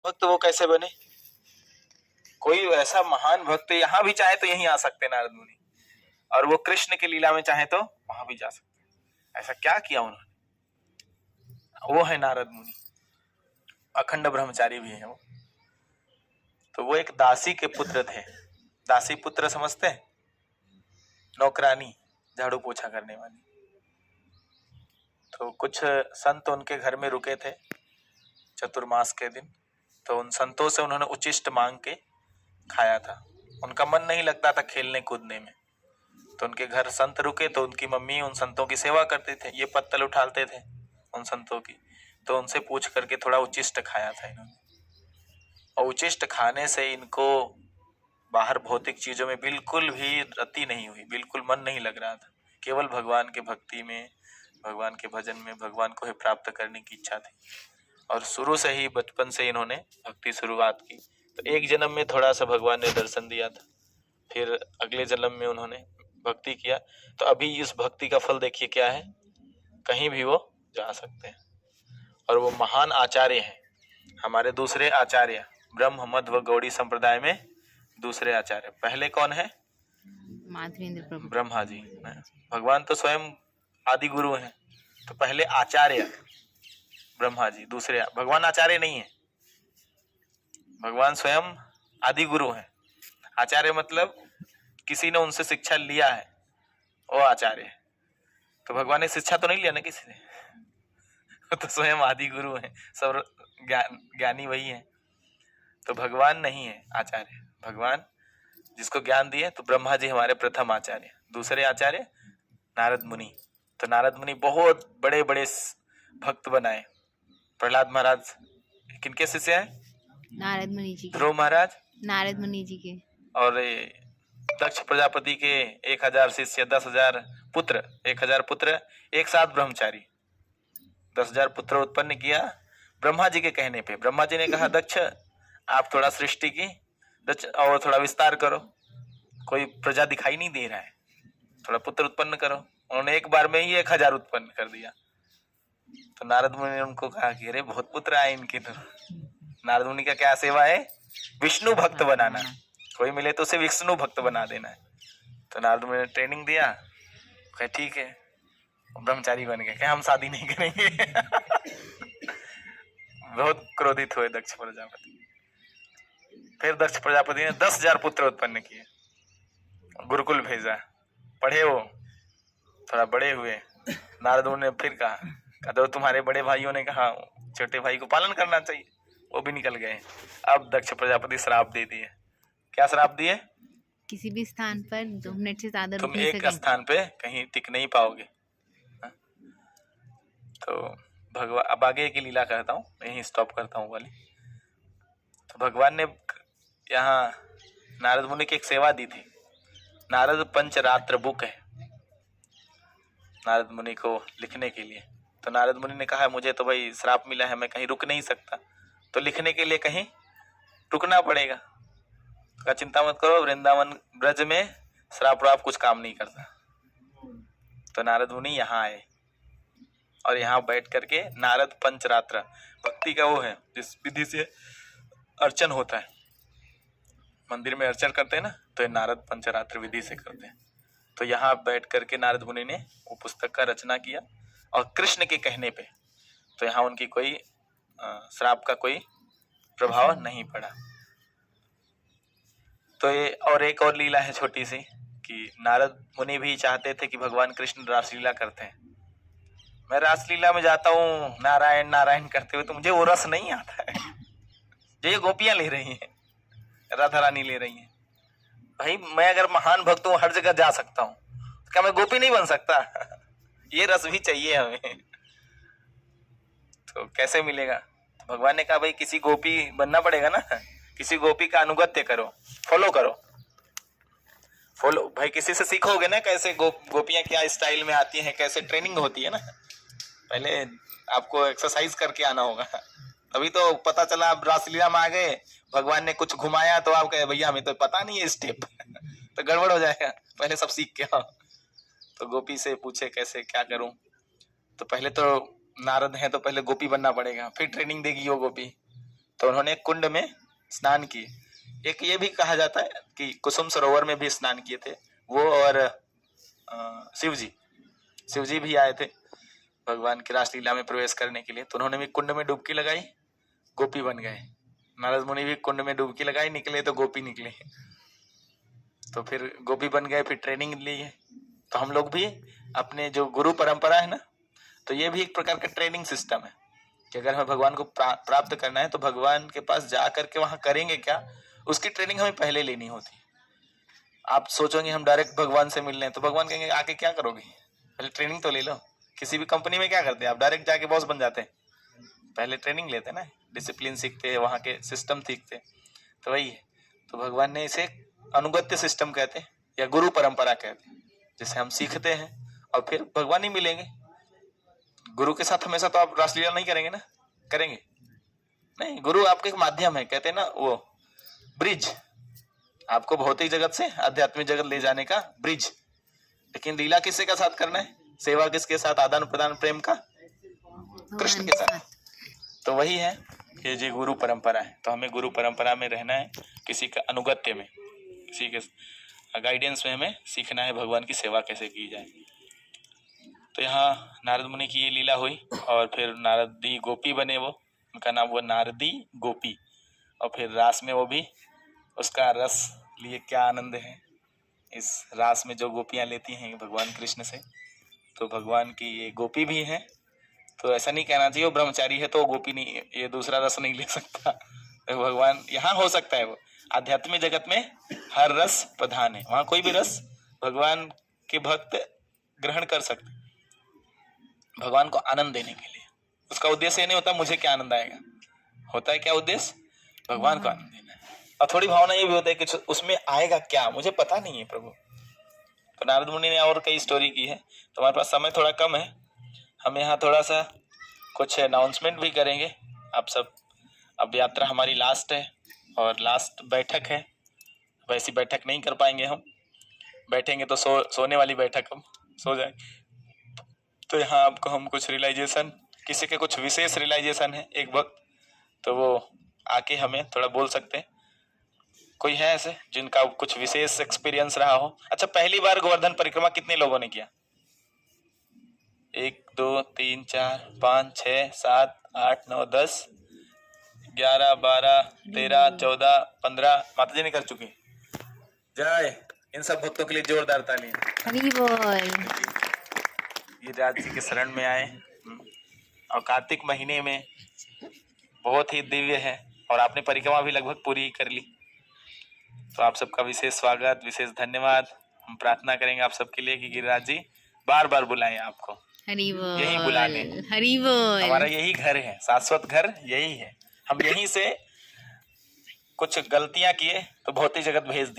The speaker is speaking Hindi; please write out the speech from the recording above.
भक्त वो कैसे बने? कोई ऐसा महान भक्त यहाँ भी चाहे तो यहीं आ सकते नारद मुनि, और वो कृष्ण की लीला में चाहे तो वहां भी जा सकते। ऐसा क्या किया उन्होंने? वो है नारद मुनि, अखंड ब्रह्मचारी भी है वो। तो वो एक दासी के पुत्र थे। दासी पुत्र समझते हैं? नौकरानी, झाड़ू पोछा करने वाली। तो कुछ संत उनके घर में रुके थे चतुर्मास के दिन, तो उन संतों से उन्होंने उचिष्ट मांग के खाया था। उनका मन नहीं लगता था खेलने कूदने में, तो उनके घर संत रुके, तो उनकी मम्मी उन संतों की सेवा करते थे, ये पत्तल उठाते थे उन संतों की, तो उनसे पूछ करके थोड़ा उचिष्ट खाया था इन्होंने। और उचिष्ट खाने से इनको बाहर भौतिक चीजों में बिल्कुल भी रति नहीं हुई, बिल्कुल मन नहीं लग रहा था। केवल भगवान के भक्ति में, भगवान के भजन में, भगवान को ही प्राप्त करने की इच्छा थी। और शुरू से ही बचपन से इन्होंने भक्ति शुरुआत की। तो एक जन्म में थोड़ा सा भगवान ने दर्शन दिया था, फिर अगले जन्म में उन्होंने भक्ति किया। तो अभी इस भक्ति का फल देखिए क्या है, कहीं भी वो जा सकते हैं। और वो महान आचार्य हैं, हमारे दूसरे आचार्य, ब्रह्म मध्व गौड़ी संप्रदाय में दूसरे आचार्य। पहले कौन है? माधवेंद्र प्रभु, ब्रह्मा जी। भगवान तो स्वयं आदि गुरु हैं, तो पहले आचार्य ब्रह्मा जी, दूसरे भगवान आचार्य नहीं है, भगवान स्वयं आदि गुरु हैं। आचार्य मतलब किसी ने उनसे शिक्षा लिया है, वो आचार्य है। तो भगवान ने शिक्षा तो नहीं लिया ना किसी ने तो स्वयं आदि गुरु हैं, सब ज्ञानी वही है। तो भगवान नहीं है आचार्य, भगवान जिसको ज्ञान दिए। तो ब्रह्मा जी हमारे प्रथम आचार्य। दूसरे आचार्य नारद मुनि। तो नारद मुनि बहुत बड़े बड़े भक्त बनाए। प्रहलाद महाराज किनके शिष्य हैं? नारद मुनि जी के। ध्रुव महाराज नारद मुनि जी के। और दक्ष प्रजापति के 1000 शिष्य, 10,000 पुत्र, 1000 पुत्र एक साथ ब्रह्मचारी, 10,000 पुत्र उत्पन्न किया ब्रह्मा जी के कहने पे। ब्रह्मा जी ने कहा दक्ष आप थोड़ा सृष्टि की और थोड़ा विस्तार करो, कोई प्रजा दिखाई नहीं दे रहा है, थोड़ा पुत्र उत्पन्न करो। उन्होंने एक बार में ही 1000 उत्पन्न कर दिया। तो नारद मुनि ने उनको कहा कि अरे बहुत पुत्र आए इनके। तो नारद मुनि का क्या सेवा है? विष्णु भक्त बनाना, कोई मिले तो उसे विष्णु भक्त बना देना है। तो नारद मुनि ने ट्रेनिंग दिया, कहे ठीक है, ब्रह्मचारी बन गए, कहे हम शादी नहीं करेंगे बहुत क्रोधित हुए दक्ष प्रजापति। फिर दक्ष प्रजापति ने 10,000 पुत्र उत्पन्न किए, गुरुकुल भेजा, पढ़े वो, थोड़ा बड़े हुए। नारद मुनि ने फिर कहा तो तुम्हारे बड़े भाइयों ने कहा छोटे भाई को पालन करना चाहिए, वो भी निकल गए। अब दक्ष प्रजापति श्राप दे दिए। क्या श्राप दिए? किसी भी स्थान पर 2 मिनट से ज्यादा तुम एक स्थान पे कहीं टिक नहीं पाओगे। तो भगवान, अब आगे की लीला करता हूँ, यहीं स्टॉप करता हूँ वाली। तो भगवान ने यहाँ नारद मुनि की एक सेवा दी थी। नारद पंचरात्र बुक है नारद मुनि को लिखने के लिए। तो नारद मुनि ने कहा मुझे तो भाई श्राप मिला है, मैं कहीं रुक नहीं सकता, तो लिखने के लिए कहीं रुकना पड़ेगा। का चिंता मत करो, वृंदावन ब्रज में श्राप व्राप कुछ काम नहीं करता। तो नारद मुनि यहाँ आए और यहाँ बैठ करके नारद पंचरात्र, भक्ति का वो है जिस विधि से अर्चन होता है, मंदिर में अर्चन करते हैं ना, तो ये नारद पंचरात्र विधि से करते हैं। तो यहाँ बैठ करके नारद मुनि ने वो पुस्तक का रचना किया, और कृष्ण के कहने पे, तो यहाँ उनकी कोई श्राप का कोई प्रभाव नहीं पड़ा। तो ये और एक और लीला है छोटी सी, कि नारद मुनि भी चाहते थे कि भगवान कृष्ण रासलीला करते हैं। मैं रासलीला में जाता हूँ नारायण नारायण करते हुए, तो मुझे वो रस नहीं आता है जो ये गोपियां ले रही हैं, राधा रानी ले रही हैं। भाई मैं अगर महान भक्त हूँ, हर जगह जा सकता हूँ, तो क्या मैं गोपी नहीं बन सकता? ये रस भी चाहिए हमें। तो कैसे मिलेगा? तो भगवान ने कहा भाई किसी गोपी बनना पड़ेगा ना, किसी गोपी का अनुगत्य करो, फॉलो करो। फॉलो भाई, किसी से सीखोगे ना कैसे गोपियां क्या स्टाइल में आती हैं, कैसे ट्रेनिंग होती है ना। पहले आपको एक्सरसाइज करके आना होगा, तभी तो पता चला आप रासलीला में आ गए, भगवान ने कुछ घुमाया तो आप कहे भैया हमें तो पता नहीं है स्टेप तो गड़बड़ हो जाएगा। पहले सब सीख के आओ। तो गोपी से पूछे कैसे क्या करूं, तो पहले तो नारद है तो पहले गोपी बनना पड़ेगा, फिर ट्रेनिंग देगी वो गोपी। तो उन्होंने कुंड में स्नान किए। एक ये भी कहा जाता है कि कुसुम सरोवर में भी स्नान किए थे वो, और शिव जी भी आए थे भगवान की रासलीला में प्रवेश करने के लिए, तो उन्होंने भी कुंड में डुबकी लगाई, गोपी बन गए। नारद मुनि भी कुंड में डुबकी लगाई, निकले तो गोपी निकले, तो फिर गोपी बन गए, फिर ट्रेनिंग ली है। तो हम लोग भी अपने जो गुरु परंपरा है ना, तो ये भी एक प्रकार का ट्रेनिंग सिस्टम है कि अगर हमें भगवान को प्राप्त करना है तो भगवान के पास जा करके वहां करेंगे क्या, उसकी ट्रेनिंग हमें पहले लेनी होती है। आप सोचोगे हम डायरेक्ट भगवान से मिल रहे हैं, तो भगवान कहेंगे आके क्या करोगे, पहले ट्रेनिंग तो ले लो। किसी भी कंपनी में क्या करते हैं, आप डायरेक्ट जाके बॉस बन जाते हैं, पहले ट्रेनिंग लेते हैं ना, डिसिप्लिन सीखते हैं, वहां के सिस्टम सीखते हैं। तो वही है, तो भगवान ने इसे अनुगत्य सिस्टम कहते हैं या गुरु परंपरा कहते हैं, जिसे हम सीखते हैं और फिर भगवान ही मिलेंगे। गुरु के साथ हमेशा तो आप रासलीला नहीं करेंगे ना, करेंगे नहीं, गुरु आपके एक माध्यम है, कहते हैं ना वो ब्रिज, आपको भौतिक जगत से आध्यात्मिक जगत ले जाने का ब्रिज। लेकिन लीला किसके का साथ करना है, सेवा किसके साथ, आदान प्रदान प्रेम का कृष्ण के साथ। तो वही है कि ये गुरु परंपरा है, तो हमें गुरु परंपरा में रहना है, किसी का अनुगत्य में, किसी के गाइडेंस में हमें सीखना है भगवान की सेवा कैसे की जाए। तो यहाँ नारद मुनि की ये लीला हुई और फिर नारदी गोपी बने, वो उनका नाम हुआ नारदी गोपी, और फिर रास में वो भी उसका रस लिए, क्या आनंद है इस रास में जो गोपियां लेती हैं भगवान कृष्ण से। तो भगवान की ये गोपी भी है, तो ऐसा नहीं कहना चाहिए वो ब्रह्मचारी है तो वो गोपी नहीं, ये दूसरा रस नहीं ले सकता। तो भगवान यहाँ हो सकता है, वो आध्यात्मिक जगत में हर रस प्रधान है, वहां कोई भी रस भगवान के भक्त ग्रहण कर सकते, भगवान को आनंद देने के लिए। उसका उद्देश्य ये नहीं होता मुझे क्या आनंद आएगा, होता है क्या उद्देश्य, भगवान को आनंद देना है। और थोड़ी भावना ये भी होता है कि उसमें आएगा क्या मुझे पता नहीं है प्रभु। तो नारद मुनि ने और कई स्टोरी की है, तो हमारे पास समय थोड़ा कम है, हम यहाँ थोड़ा सा कुछ अनाउंसमेंट भी करेंगे आप सब। अब यात्रा हमारी लास्ट है और लास्ट बैठक है, वैसी बैठक नहीं कर पाएंगे हम, बैठेंगे तो सोने वाली बैठक, हम सो जाएंगे। तो यहाँ आपको हम कुछ रियलाइजेशन, किसी के कुछ विशेष रियलाइजेशन है एक वक्त, तो वो आके हमें थोड़ा बोल सकते हैं। कोई है ऐसे जिनका कुछ विशेष एक्सपीरियंस रहा हो? अच्छा, पहली बार गोवर्धन परिक्रमा कितने लोगों ने किया? 1 2 3 4 5 6 7 8 9 10 11 12 13 14 15 माता जी ने कर चुकी। जय, इन सब भक्तों के लिए जोरदार तालियां। हरी बोल। गिरिराज जी के शरण में आए और कार्तिक महीने में बहुत ही दिव्य है, और आपने परिक्रमा भी लगभग पूरी कर ली, तो आप सबका विशेष स्वागत, विशेष धन्यवाद। हम प्रार्थना करेंगे आप सबके लिए कि गिरिराज जी बार बार बुलाएं आपको, हरी बोल, यही बुलाने, हरी बोल। हमारा यही घर है, शाश्वत घर यही है। हम यहीं से कुछ गलतियां किए तो भौतिक जगत भेज दिए।